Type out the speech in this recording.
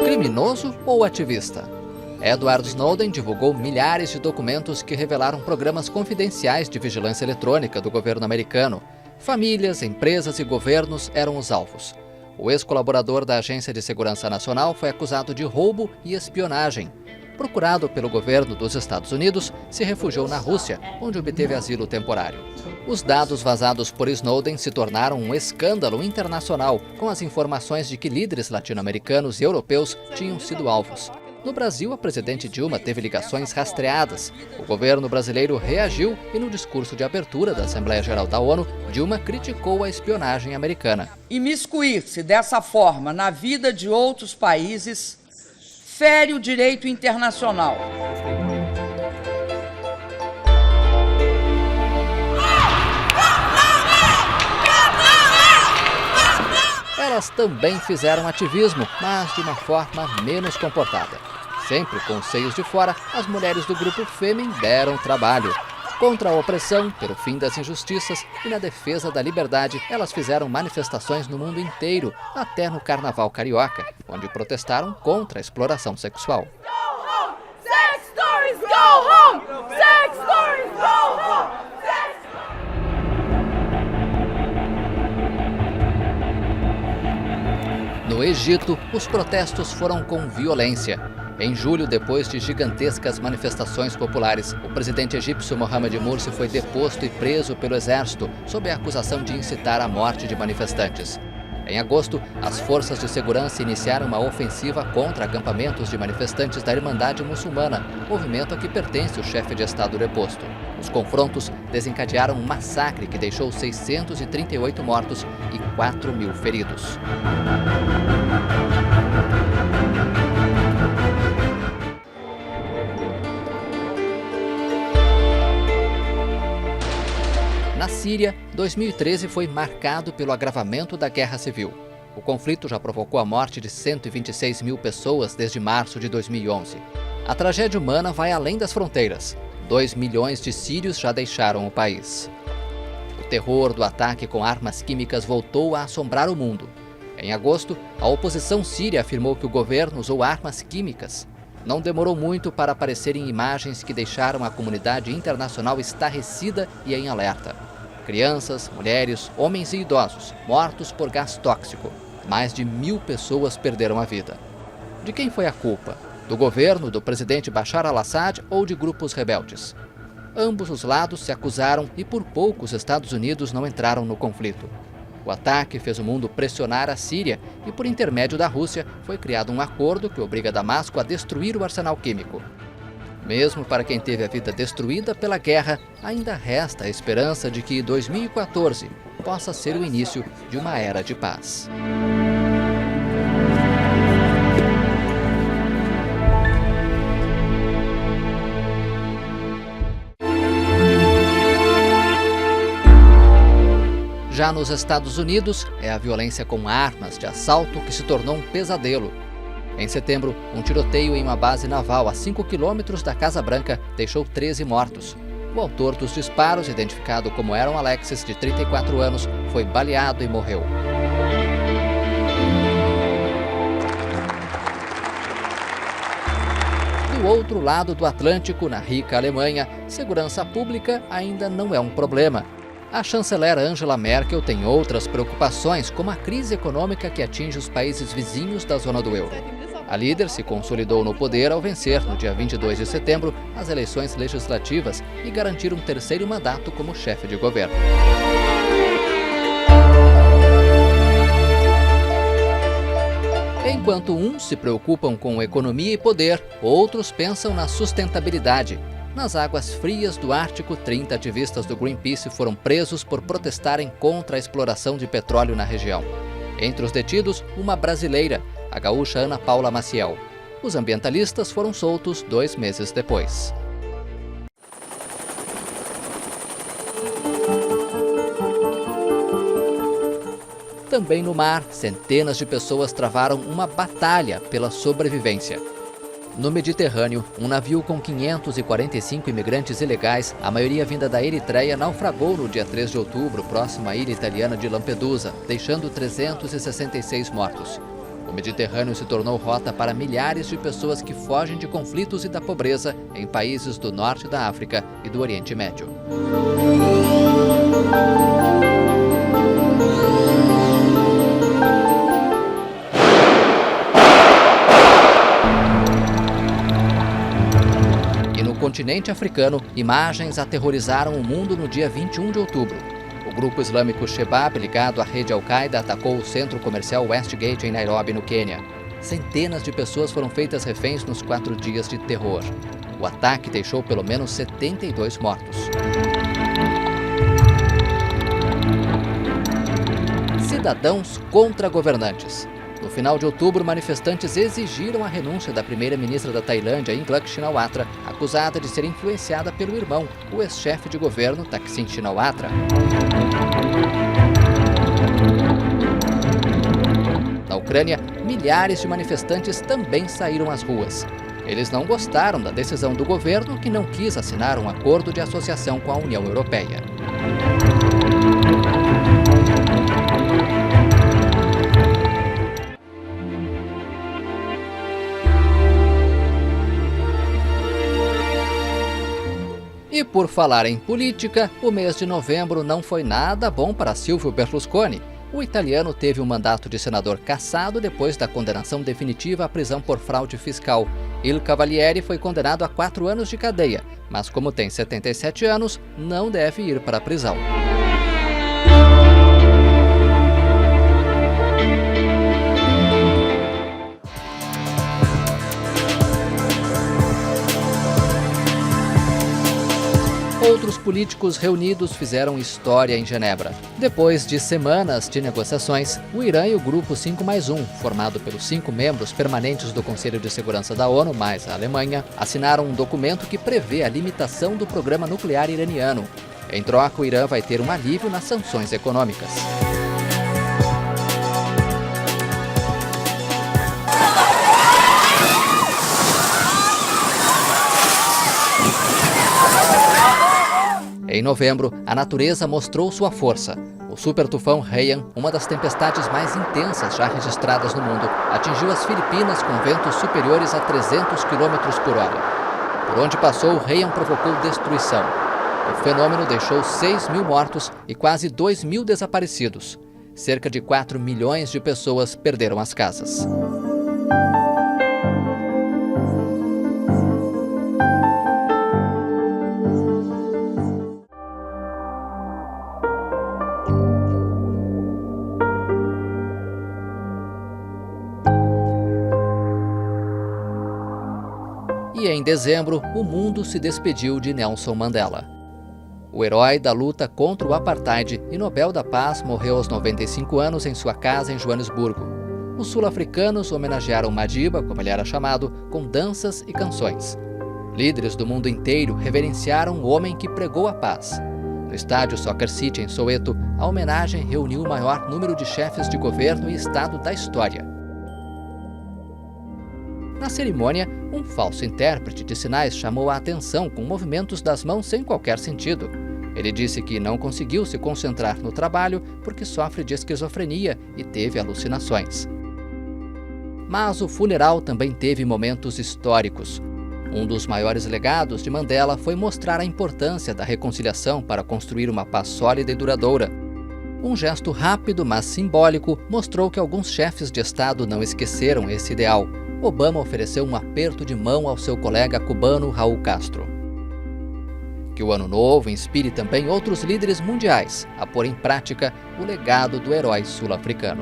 Criminoso ou ativista? Edward Snowden divulgou milhares de documentos que revelaram programas confidenciais de vigilância eletrônica do governo americano. Famílias, empresas e governos eram os alvos. O ex-colaborador da Agência de Segurança Nacional foi acusado de roubo e espionagem. Procurado pelo governo dos Estados Unidos, se refugiou na Rússia, onde obteve asilo temporário. Os dados vazados por Snowden se tornaram um escândalo internacional, com as informações de que líderes latino-americanos e europeus tinham sido alvos. No Brasil, a presidente Dilma teve ligações rastreadas. O governo brasileiro reagiu e, no discurso de abertura da Assembleia Geral da ONU, Dilma criticou a espionagem americana. Imiscuir-se dessa forma na vida de outros países fere o direito internacional. Elas também fizeram ativismo, mas de uma forma menos comportada. Sempre com os seios de fora, as mulheres do grupo Fêmen deram trabalho. Contra a opressão, pelo fim das injustiças e na defesa da liberdade, elas fizeram manifestações no mundo inteiro, até no Carnaval Carioca, onde protestaram contra a exploração sexual. No Egito, os protestos foram com violência. Em julho, depois de gigantescas manifestações populares, o presidente egípcio Mohamed Morsi foi deposto e preso pelo exército, sob a acusação de incitar a morte de manifestantes. Em agosto, as forças de segurança iniciaram uma ofensiva contra acampamentos de manifestantes da Irmandade Muçulmana, movimento a que pertence o chefe de Estado deposto. Os confrontos desencadearam um massacre que deixou 638 mortos e 4.000 feridos. Na Síria, 2013 foi marcado pelo agravamento da guerra civil. O conflito já provocou a morte de 126 mil pessoas desde março de 2011. A tragédia humana vai além das fronteiras. 2 milhões de sírios já deixaram o país. O terror do ataque com armas químicas voltou a assombrar o mundo. Em agosto, a oposição síria afirmou que o governo usou armas químicas. Não demorou muito para aparecerem imagens que deixaram a comunidade internacional estarrecida e em alerta. Crianças, mulheres, homens e idosos mortos por gás tóxico. Mais de 1.000 pessoas perderam a vida. De quem foi a culpa? Do governo do presidente Bashar al-Assad ou de grupos rebeldes? Ambos os lados se acusaram e por pouco os Estados Unidos não entraram no conflito. O ataque fez o mundo pressionar a Síria e, por intermédio da Rússia, foi criado um acordo que obriga Damasco a destruir o arsenal químico. Mesmo para quem teve a vida destruída pela guerra, ainda resta a esperança de que 2014 possa ser o início de uma era de paz. Já nos Estados Unidos, é a violência com armas de assalto que se tornou um pesadelo. Em setembro, um tiroteio em uma base naval a 5 quilômetros da Casa Branca deixou 13 mortos. O autor dos disparos, identificado como Aaron Alexis, de 34 anos, foi baleado e morreu. Do outro lado do Atlântico, na rica Alemanha, segurança pública ainda não é um problema. A chanceler Angela Merkel tem outras preocupações, como a crise econômica que atinge os países vizinhos da zona do euro. A líder se consolidou no poder ao vencer, no dia 22 de setembro, as eleições legislativas e garantir um terceiro mandato como chefe de governo. Enquanto uns se preocupam com economia e poder, outros pensam na sustentabilidade. Nas águas frias do Ártico, 30 ativistas do Greenpeace foram presos por protestarem contra a exploração de petróleo na região. Entre os detidos, uma brasileira, a gaúcha Ana Paula Maciel. Os ambientalistas foram soltos 2 meses depois. Também no mar, centenas de pessoas travaram uma batalha pela sobrevivência. No Mediterrâneo, um navio com 545 imigrantes ilegais, a maioria vinda da Eritreia, naufragou no dia 3 de outubro, próximo à ilha italiana de Lampedusa, deixando 366 mortos. O Mediterrâneo se tornou rota para milhares de pessoas que fogem de conflitos e da pobreza em países do norte da África e do Oriente Médio. E no continente africano, imagens aterrorizaram o mundo no dia 21 de outubro. O grupo islâmico Shebab, ligado à rede Al-Qaeda, atacou o centro comercial Westgate em Nairobi, no Quênia. Centenas de pessoas foram feitas reféns nos 4 dias de terror. O ataque deixou pelo menos 72 mortos. Cidadãos contra governantes. No final de outubro, manifestantes exigiram a renúncia da primeira-ministra da Tailândia, Yingluck Shinawatra, acusada de ser influenciada pelo irmão, o ex-chefe de governo, Thaksin Shinawatra. Na Ucrânia, milhares de manifestantes também saíram às ruas. Eles não gostaram da decisão do governo, que não quis assinar um acordo de associação com a União Europeia. E por falar em política, o mês de novembro não foi nada bom para Silvio Berlusconi. O italiano teve um mandato de senador cassado depois da condenação definitiva à prisão por fraude fiscal. Il Cavalieri foi condenado a 4 anos de cadeia, mas como tem 77 anos, não deve ir para a prisão. Outros políticos reunidos fizeram história em Genebra. Depois de semanas de negociações, o Irã e o Grupo 5+1, formado pelos 5 membros permanentes do Conselho de Segurança da ONU, mais a Alemanha, assinaram um documento que prevê a limitação do programa nuclear iraniano. Em troca, o Irã vai ter um alívio nas sanções econômicas. Em novembro, a natureza mostrou sua força. O super-tufão Haiyan, uma das tempestades mais intensas já registradas no mundo, atingiu as Filipinas com ventos superiores a 300 km por hora. Por onde passou, o Haiyan provocou destruição. O fenômeno deixou 6.000 mortos e quase 2.000 desaparecidos. Cerca de 4 milhões de pessoas perderam as casas. E em dezembro, o mundo se despediu de Nelson Mandela. O herói da luta contra o apartheid e Nobel da Paz morreu aos 95 anos em sua casa em Joanesburgo. Os sul-africanos homenagearam Madiba, como ele era chamado, com danças e canções. Líderes do mundo inteiro reverenciaram o homem que pregou a paz. No estádio Soccer City, em Soweto, a homenagem reuniu o maior número de chefes de governo e Estado da história. Na cerimônia, um falso intérprete de sinais chamou a atenção com movimentos das mãos sem qualquer sentido. Ele disse que não conseguiu se concentrar no trabalho porque sofre de esquizofrenia e teve alucinações. Mas o funeral também teve momentos históricos. Um dos maiores legados de Mandela foi mostrar a importância da reconciliação para construir uma paz sólida e duradoura. Um gesto rápido, mas simbólico, mostrou que alguns chefes de Estado não esqueceram esse ideal. Obama ofereceu um aperto de mão ao seu colega cubano Raul Castro. Que o Ano Novo inspire também outros líderes mundiais a pôr em prática o legado do herói sul-africano.